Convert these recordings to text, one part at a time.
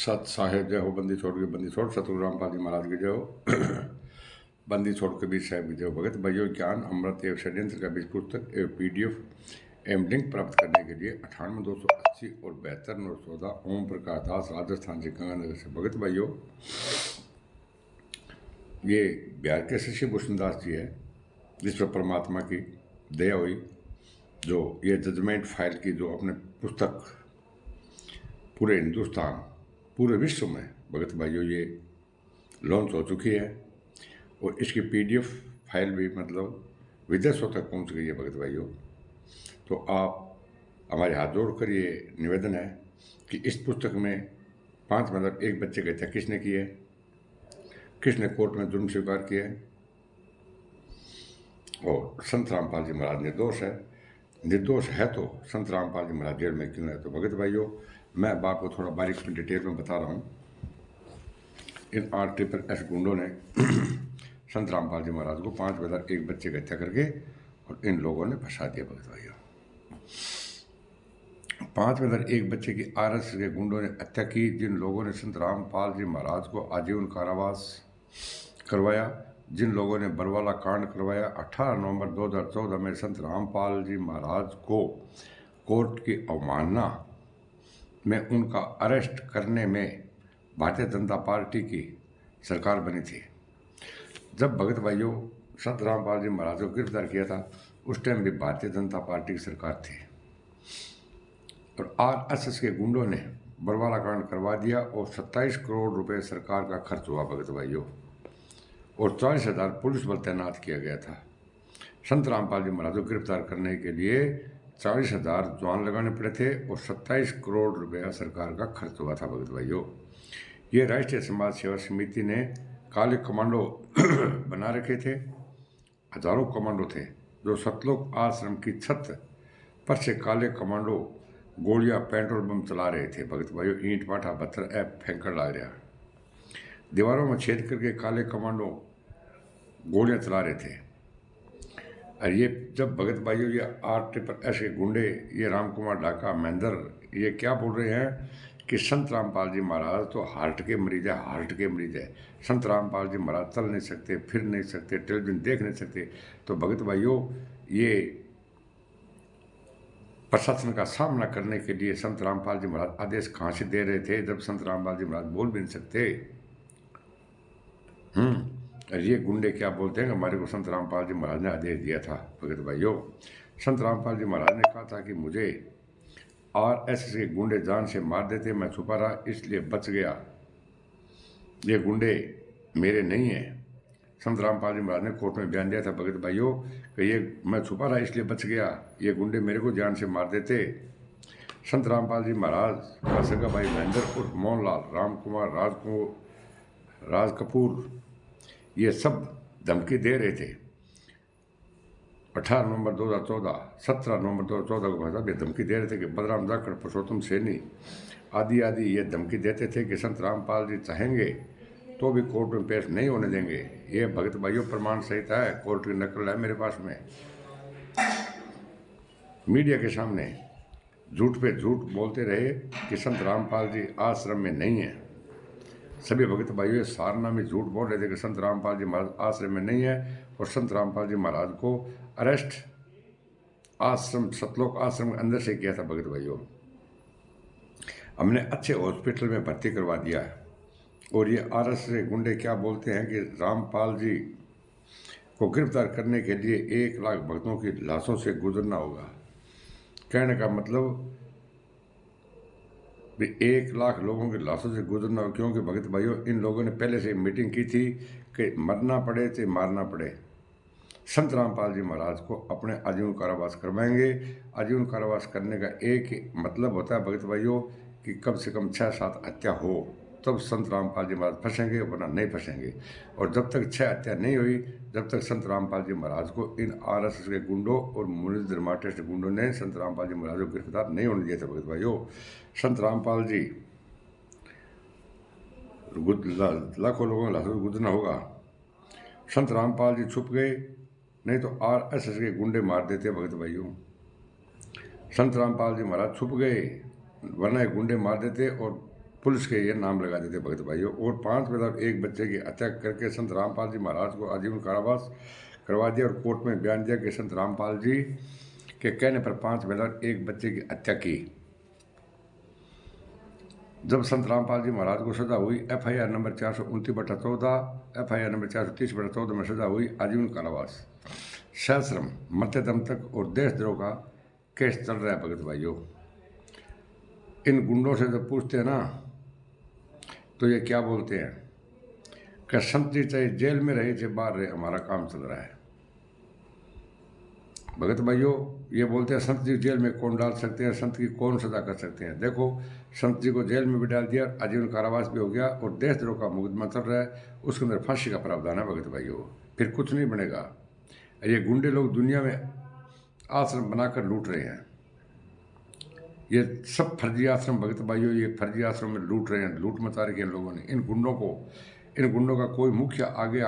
सत साहेब जय हो, बंदी छोड़ के बंदी छोड़, सतगुरु रामपाल जी महाराज की जय हो। बंदी छोड़ के बीच साहेब की जय हो। भगत भाइयों, ज्ञान अमृत एवं षड्यंत्र का बीज पुस्तक एवं PDF एवं लिंक प्राप्त करने के लिए 98 280 और 72 914 ओम प्रकाश दास, राजस्थान से, गंगानगर से। भगत भाइयों, ये बिहार के शशि भूषण दास जी है, जिस पर परमात्मा की दया हुई, जो ये जजमेंट फाइल की जो अपने पुस्तक पूरे हिंदुस्तान, पूरे विश्व में भगत भाइयों ये लॉन्च हो चुकी है और इसकी PDF फाइल भी मतलब विदेशों तक पहुंच गई है। भगत भाइयों, तो आप हमारे हाथ जोड़कर ये निवेदन है कि इस पुस्तक में 5 मतलब एक बच्चे की हत्या किसने की है, किसने कोर्ट में जुर्म स्वीकार किया है, और संत रामपाल जी महाराज निर्दोष है। निर्दोष है तो संत रामपाल जी महाराज जेल में क्यों है? तो भगत भाइयों, मैं बात को थोड़ा बारीक में डिटेल में बता रहा हूँ। इन RSS गुंडों ने संत रामपाल जी महाराज को 5 बता एक बच्चे की हत्या करके और इन लोगों ने फंसा दिया। भगत भाइयों, 5 बता एक बच्चे की RSS के गुंडों ने हत्या की, जिन लोगों ने संत रामपाल जी महाराज को आजीवन कारावास करवाया, जिन लोगों ने बरवाला कांड करवाया। 18 नवंबर 2014 में संत रामपाल जी महाराज को कोर्ट की अवमानना में उनका अरेस्ट करने में भारतीय जनता पार्टी की सरकार बनी थी। जब भगत भाइयों संत रामपाल जी महाराज को गिरफ्तार किया था, उस टाइम भी भारतीय जनता पार्टी की सरकार थी और RSS के गुंडों ने बरवाला कांड करवा दिया और 27 करोड़ रुपए सरकार का खर्च हुआ। भगत भाइयों, और 40,000 पुलिस बल तैनात किया गया था। संत रामपाल जी महाराज को गिरफ्तार करने के लिए 40,000 जवान लगाने पड़े थे और 27 करोड़ रुपया सरकार का खर्च हुआ था। भगत भाइयों, ये राष्ट्रीय समाज सेवा समिति ने काले कमांडो बना रखे थे। हजारों कमांडो थे जो सतलोक आश्रम की छत पर से काले कमांडो गोलियां, पेट्रोल बम चला रहे थे। भगत भाइयों, ईंट पाठा पत्थर फेंक कर ला रहा, दीवारों में छेद करके काले कमांडो गोलियां चला रहे थे। और ये जब भगत भाइयों ये RSS के गुंडे, ये राम कुमार ढाका, महेंद्र, ये क्या बोल रहे हैं कि संत रामपाल जी महाराज तो हार्ट के मरीज है, हार्ट के मरीज है। संत रामपाल जी महाराज चल नहीं सकते, फिर नहीं सकते, टेलीविजन देख नहीं सकते। तो भगत भाइयों, ये प्रशासन का सामना करने के लिए संत रामपाल जी महाराज आदेश कहाँ से दे रहे थे, जब संत रामपाल जी महाराज बोल भी नहीं सकते। और ये गुंडे क्या बोलते हैं कि हमारे को संत रामपाल जी महाराज ने आदेश दिया था। भगत भाइयों, संत रामपाल जी महाराज ने कहा था कि मुझे RSS के गुंडे जान से मार देते, मैं छुपा रहा इसलिए बच गया, ये गुंडे मेरे नहीं हैं। संत रामपाल जी महाराज ने कोर्ट में बयान दिया था भगत भाइयों कि ये मैं छुपा रहा इसलिए बच गया, ये गुंडे मेरे को जान से मार देते। संत रामपाल जी महाराज का सगा भाई महेंद्र उर्फ मोहनलाल, राम कुमार, राज कपूर, ये सब धमकी दे रहे थे। 18 नवंबर 2014, 17 नवंबर 2014 को भाई साहब ये धमकी दे रहे थे कि बलराम जाखड़, पुरुषोत्तम सैनी आदि आदि ये धमकी देते थे कि संत रामपाल जी चाहेंगे तो भी कोर्ट में पेश नहीं होने देंगे। ये भगत भाइयों प्रमाण सहित है, कोर्ट की नकल है मेरे पास में। मीडिया के सामने झूठ पे झूठ बोलते रहे कि संत रामपाल जी आश्रम में नहीं है। सभी भगत भाइयों सारना में झूठ बोल रहे थे कि संत रामपाल जी महाराज आश्रम में नहीं है और संत रामपाल जी महाराज को अरेस्ट आश्रम, सतलोक आश्रम के अंदर से किया था। भगत भाइयों, हमने अच्छे हॉस्पिटल में भर्ती करवा दिया है और ये RSS गुंडे क्या बोलते हैं कि रामपाल जी को गिरफ्तार करने के लिए 1 लाख भक्तों की लाशों से गुजरना होगा। कहने का मतलब 1 लाख लोगों की लाशों से गुजरना हो, क्योंकि भगत भाइयों इन लोगों ने पहले से मीटिंग की थी कि मरना पड़े चाहे मारना पड़े, संत रामपाल जी महाराज को अपने आजीवन कारावास करवाएंगे। आजीवन कारावास करने का एक ही मतलब होता है भगत भाइयों कि कम से कम 6-7 हत्या हो, तब संत रामपाल जी महाराज फंसेंगे, वरना नहीं फंसेंगे। और जब तक 6 हत्या नहीं हुई, जब तक संत रामपाल जी महाराज को इन RSS के गुंडों और मुनीन्द्र मार्टिस्ट गुंडों ने संत रामपाल जी महाराज को गिरफ्तार नहीं होने दिया था। भगत भाइयों, संत रामपाल जी लाखों लोगों के लाशों से गुजरना होगा। संत रामपाल जी छुप गए, नहीं तो RSS के गुंडे मार देते। भगत भाइयों, संत रामपाल जी महाराज छुप गए, वरना ये गुंडे मार देते और पुलिस के ये नाम लगा देते भगत भाइयों। और 5 मतलब एक बच्चे की हत्या करके संत रामपाल जी महाराज को आजीवन कारावास करवा दिया और कोर्ट में बयान दिया कि संत रामपाल जी के कहने पर 5 मतलब एक बच्चे की हत्या की। जब संत रामपाल जी महाराज को सजा हुई FIR नंबर 429/14, FIR नंबर 430/14 में सजा हुई आजीवन कारावास, सश्रम, मरते दम तक और देशद्रोह का केस चल रहा है भगत भाइयों। इन गुंडों से जब पूछते हैं ना तो ये क्या बोलते हैं कि संत जी चाहे जेल में रहे चाहे बाहर रहे, हमारा काम चल रहा है। भगत भाइयों ये बोलते हैं संत जी जेल में कौन डाल सकते हैं, संत की कौन सजा कर सकते हैं। देखो संत जी को जेल में भी डाल दिया, आजीवन कारावास भी हो गया और देशद्रोह का मुकदमा चल रहा है, उसके अंदर फांसी का प्रावधान है भगत भाइयों। फिर कुछ नहीं बनेगा। ये गुंडे लोग दुनिया में आश्रम बनाकर लूट रहे हैं। ये सब फर्जी आश्रम भगत भाइयों, ये फर्जी आश्रम में लूट रहे हैं, लूट मचा रखी है लोगों ने। इन गुंडों का कोई मुख्य आगे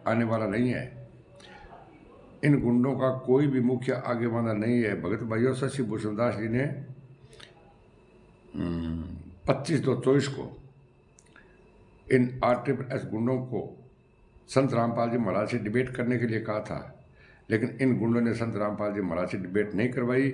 आने वाला नहीं है। इन गुंडों का कोई भी मुख्य आगे वाला नहीं है भगत भाइयों। शशि भूषण दास जी ने 25/2/24 को इन RSS गुंडों को संत रामपाल जी महाराज से डिबेट करने के लिए कहा था, लेकिन इन गुंडों ने संत रामपाल जी महाराज से डिबेट नहीं करवाई,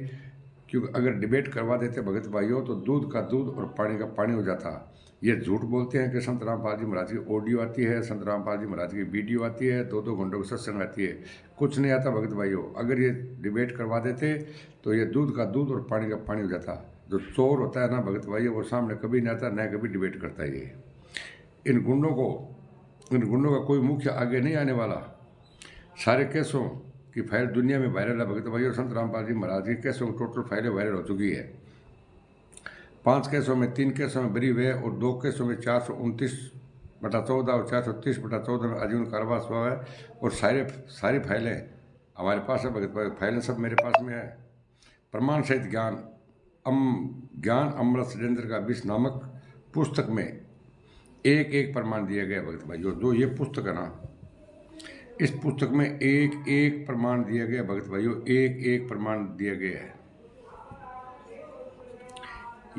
क्योंकि अगर डिबेट करवा देते भगत भाइयों तो दूध का दूध और पानी का पानी हो जाता। ये झूठ बोलते हैं कि संत रामपाल जी महाराज की ऑडियो आती है, संत रामपाल जी महाराज की वीडियो आती है, 2-2 घंटों की सत्संग आती है। कुछ नहीं आता भगत भाइयों। अगर ये डिबेट करवा देते तो ये दूध का दूध और पानी का पानी हो जाता। जो चोर होता है ना भगत भाइयों, वो सामने कभी नहीं आता, न कभी डिबेट करता है। इन गुंडों का कोई मुख्य आगे नहीं आने वाला। सारे केसों की फाइल दुनिया में वायरल है भगत भाइयों। संत रामपाल जी महाराज की केसों की टोटल फाइलें वायरल हो चुकी है। 5 केसों में 3 केसों में बरी हुए और 2 केसों में 429/14 और 430/14 में आजीवन कारावास हुआ है। और सारी फाइलें हमारे पास है भगत भाई। फाइलें सब मेरे पास में है। प्रमाण सहित ज्ञान अमृत षड्यंत्र का विष नामक पुस्तक में एक प्रमाण दिया गया भगत भाई। जो ये पुस्तक है ना, इस पुस्तक में एक प्रमाण दिया गया भगत भाइयों, एक प्रमाण दिया गया है।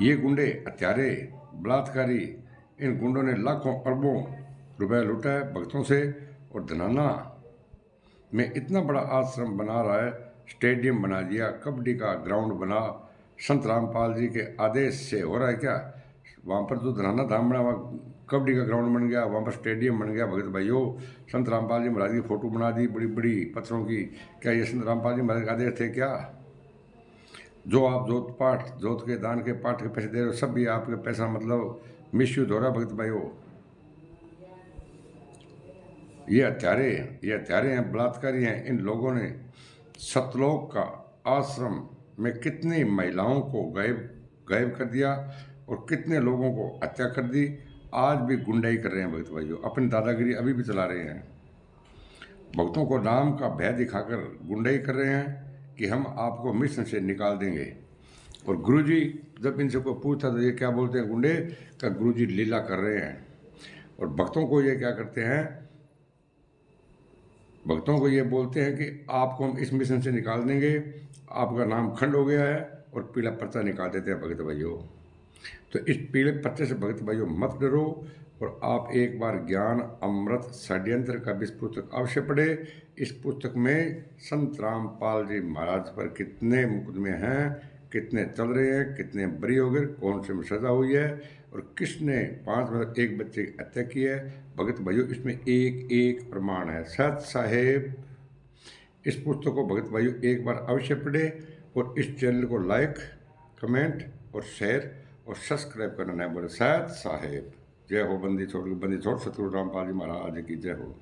ये गुंडे, हत्यारे, बलात्कारी, इन गुंडों ने लाखों अरबों रुपए लूटा है भक्तों से। और धनाना में इतना बड़ा आश्रम बना रहा है, स्टेडियम बना दिया, कबड्डी का ग्राउंड बना, संत रामपाल जी के आदेश से हो रहा है क्या। वहाँ पर जो धनाना धाम बना, वहाँ कबड्डी का ग्राउंड बन गया, वहाँ पर स्टेडियम बन गया भगत भाइयों। संत रामपाल जी महाराज की फोटो बना दी बड़ी बड़ी पत्थरों की। क्या ये संत रामपाल जी महाराज के आदेश थे क्या। जो आप जोत के दान के पाठ के पैसे दे रहे हो, सब भी आपके पैसा मतलब मिसयूज हो रहा है भगत भाइयों। ये हत्यारे हैं, बलात्कारी हैं। इन लोगों ने सतलोक का आश्रम में कितनी महिलाओं को गायब कर दिया और कितने लोगों को हत्या कर दी। आज भी गुंडाई कर रहे हैं भगत भाइयों, अपनी दादागिरी अभी भी चला रहे हैं। भक्तों को नाम का भय दिखाकर गुंडाई कर रहे हैं कि हम आपको मिशन से निकाल देंगे। और गुरुजी जब इनसे कोई पूछता तो ये क्या बोलते हैं गुंडे का, गुरुजी लीला कर रहे हैं। और भक्तों को ये क्या करते हैं, भक्तों को ये बोलते हैं कि आपको हम इस मिशन से निकाल देंगे, आपका नाम खंड हो गया है, और पीला पर्चा निकाल देते हैं भगत भाइयों। तो इस पीले पर्चे से भगत भाइयों मत डरो, और आप एक बार ज्ञान अमृत षड्यंत्र का भी पुस्तक अवश्य पढ़े। इस पुस्तक में संत रामपाल जी महाराज पर कितने मुकदमे हैं, कितने चल रहे हैं, कितने बरी हो गए, कौन से में सजा हुई है, और किसने 5 मतलब एक बच्चे की हत्या की है। भगत भाइयों इसमें एक प्रमाण है। सत साहेब इस पुस्तक को भगत भाइयों एक बार अवश्य पढ़े, और इस चैनल को लाइक, कमेंट और शेयर और सब्सक्राइब करना नहीं बोले। सत साहेब। जय हो। बंदी छोड़ सतगुरु रामपाल जी महाराज की जय हो।